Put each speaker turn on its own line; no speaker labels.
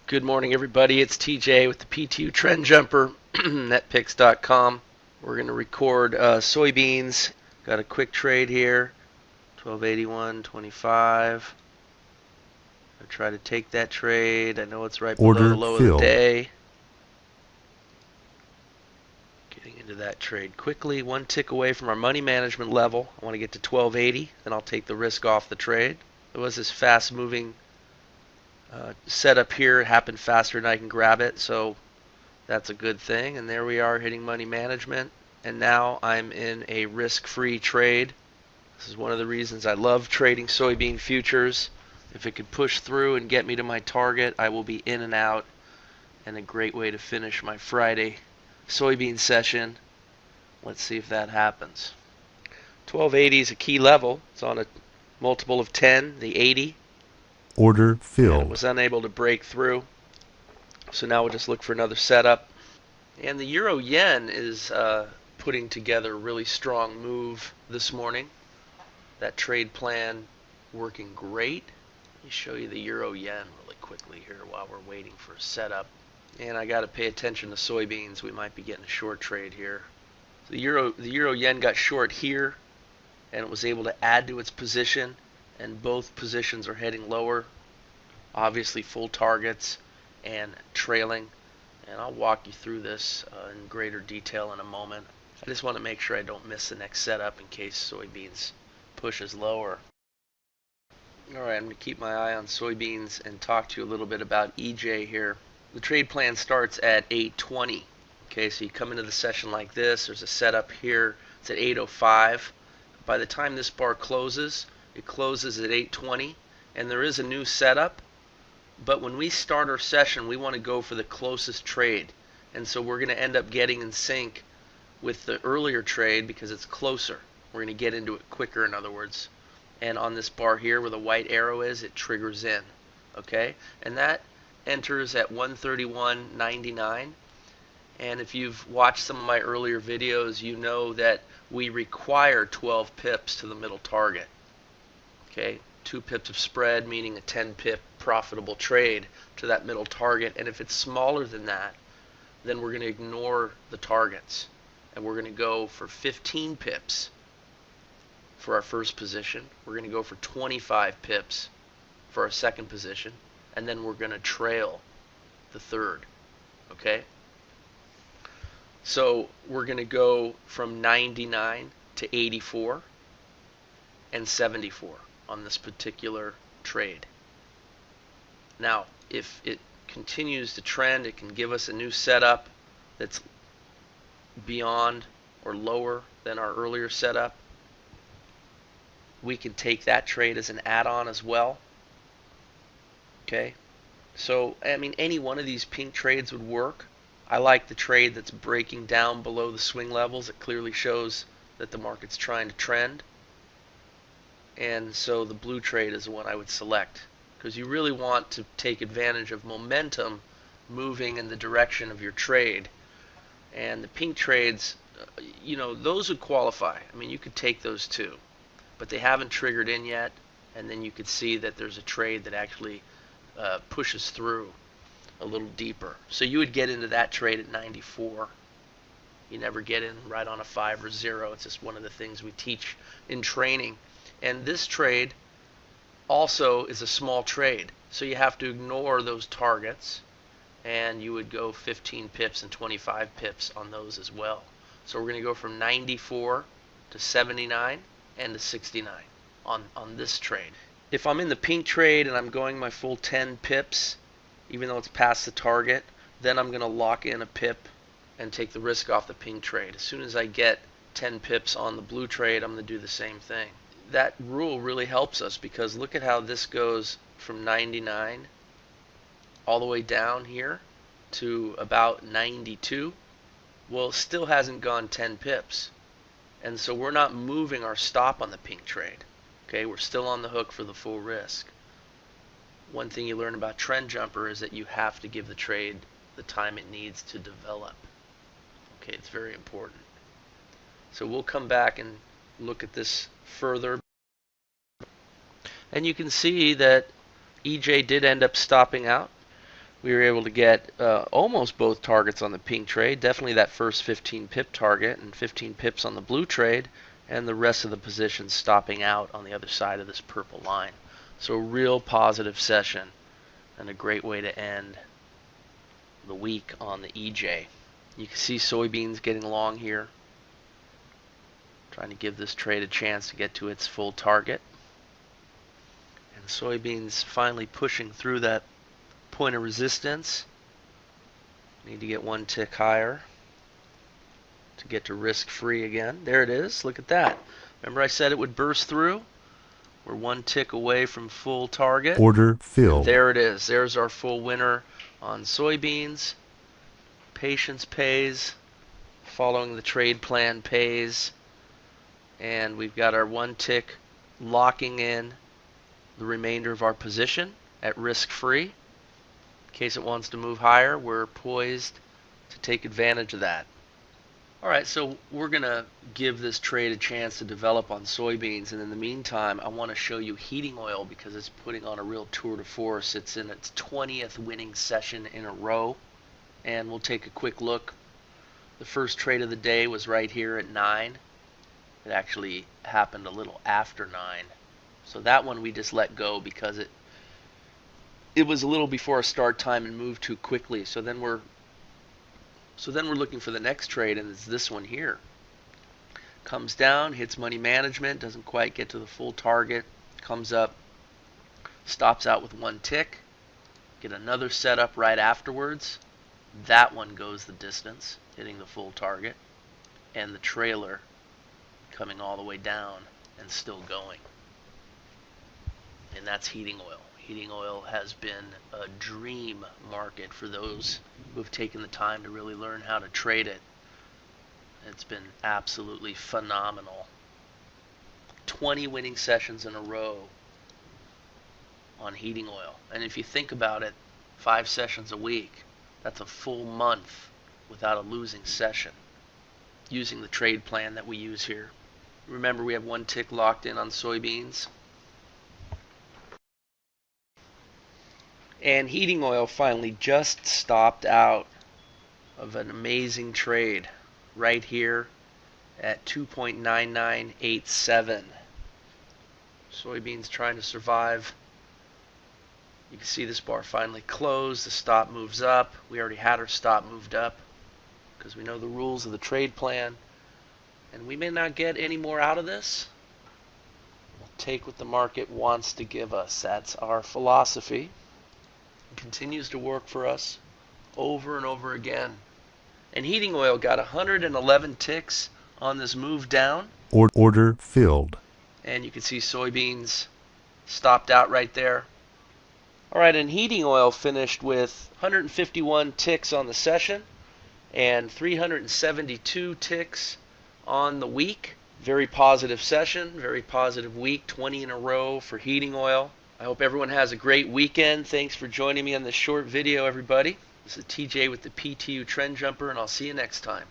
Good morning, everybody. It's TJ with the PTU Trend Jumper, netpicks.com. We're going to record soybeans. Got a quick trade here, 1281.25. I try to take that trade. I know it's right below the low of the day. Getting into that trade quickly. One tick away from our money management level. I want to get to 1280, then I'll take the risk off the trade. There was this fast-moving setup here. It happened faster than I can grab it, so that's a good thing. And there we are hitting money management, and now I'm in a risk-free trade. This is one of the reasons I love trading soybean futures. If it could push through and get me to my target, I will be in and out, and a great way to finish my Friday soybean session. Let's see if that happens. 1280 is a key level. It's on a multiple of 10, the 80.
Order filled.
And it was unable to break through. So now we'll just look for another setup. And the euro yen is putting together a really strong move this morning. That trade plan working great. Let me show you the euro yen really quickly here while we're waiting for a setup. And I got to pay attention to soybeans. We might be getting a short trade here. So the euro yen got short here, and it was able to add to its position. And both positions are heading lower, obviously full targets and trailing, and I'll walk you through this in greater detail in a moment. I just want to make sure I don't miss the next setup in case soybeans pushes lower. Alright, I'm going to keep my eye on soybeans and talk to you a little bit about EJ here. The trade plan starts at 8:20. Okay, so you come into the session like this, there's a setup here, it's at 8:05. By the time this bar closes, it closes at 8:20, and there is a new setup, but when we start our session we want to go for the closest trade, and so we're going to end up getting in sync with the earlier trade because it's closer. We're going to get into it quicker, in other words, and on this bar here where the white arrow is, it triggers in, okay, and that enters at 131.99. And if you've watched some of my earlier videos, you know that we require 12 pips to the middle target. Okay, 2 pips of spread, meaning a 10 pip profitable trade to that middle target. And if it's smaller than that, then we're going to ignore the targets, and we're going to go for 15 pips for our first position. We're going to go for 25 pips for our second position, and then we're going to trail the third. Okay, so we're going to go from 99 to 84 and 74 on this particular trade. Now, if it continues to trend, it can give us a new setup that's beyond or lower than our earlier setup. We can take that trade as an add-on as well. Okay, so I mean, any one of these pink trades would work. I like the trade that's breaking down below the swing levels. It clearly shows that the market's trying to trend. And so the blue trade is the one I would select, because you really want to take advantage of momentum moving in the direction of your trade. And the pink trades, you know, those would qualify. I mean, you could take those too, but they haven't triggered in yet, and then you could see that there's a trade that actually pushes through a little deeper. So you would get into that trade at 94. You never get in right on a 5 or 0. It's just one of the things we teach in training. And this trade also is a small trade, so you have to ignore those targets, and you would go 15 pips and 25 pips on those as well. So we're going to go from 94 to 79 and to 69 on this trade. If I'm in the pink trade and I'm going my full 10 pips, even though it's past the target, then I'm going to lock in a pip and take the risk off the pink trade. As soon as I get 10 pips on the blue trade, I'm going to do the same thing. That rule really helps us, because look at how this goes from 99 all the way down here to about 92. Well, it still hasn't gone 10 pips, and so we're not moving our stop on the pink trade. Okay, we're still on the hook for the full risk. One thing you learn about Trend Jumper is that you have to give the trade the time it needs to develop. Okay, it's very important. So we'll come back and look at this further. And you can see that EJ did end up stopping out. We were able to get almost both targets on the pink trade. Definitely that first 15 pip target and 15 pips on the blue trade, and the rest of the positions stopping out on the other side of this purple line. So real positive session and a great way to end the week on the EJ. You can see soybeans getting long here, trying to give this trade a chance to get to its full target. And soybeans finally pushing through that point of resistance. Need to get one tick higher to get to risk-free again. There it is. Look at that. Remember I said it would burst through? We're one tick away from full target.
Order filled.
There it is. There's our full winner on soybeans. Patience pays. Following the trade plan pays. And we've got our one tick locking in the remainder of our position at risk-free. In case it wants to move higher, we're poised to take advantage of that. Alright, so we're going to give this trade a chance to develop on soybeans, and in the meantime I want to show you heating oil because it's putting on a real tour de force. It's in its 20th winning session in a row, and we'll take a quick look. The first trade of the day was right here at 9. It actually happened a little after 9. So that one we just let go because it was a little before our start time and moved too quickly. So then we're looking for the next trade, and it's this one here. Comes down, hits money management, doesn't quite get to the full target, comes up, stops out with one tick, get another setup right afterwards. That one goes the distance, hitting the full target, and the trailer coming all the way down and still going. And that's heating oil. Heating oil has been a dream market for those who have taken the time to really learn how to trade it. It's been absolutely phenomenal. 20 winning sessions in a row on heating oil. And if you think about it, 5 sessions a week, that's a full month without a losing session using the trade plan that we use here. Remember, we have one tick locked in on soybeans. And heating oil finally just stopped out of an amazing trade right here at 2.9987. Soybeans trying to survive. You can see this bar finally closed. The stop moves up. We already had our stop moved up because we know the rules of the trade plan. And we may not get any more out of this. We'll take what the market wants to give us. That's our philosophy. It continues to work for us over and over again. And heating oil got 111 ticks on this move down.
Order filled.
And you can see soybeans stopped out right there. Alright, and heating oil finished with 151 ticks on the session and 372 ticks on the week. Very positive session, very positive week, 20 in a row for heating oil. I hope everyone has a great weekend. Thanks for joining me on this short video, everybody. This is TJ with the PTU Trend Jumper, and I'll see you next time.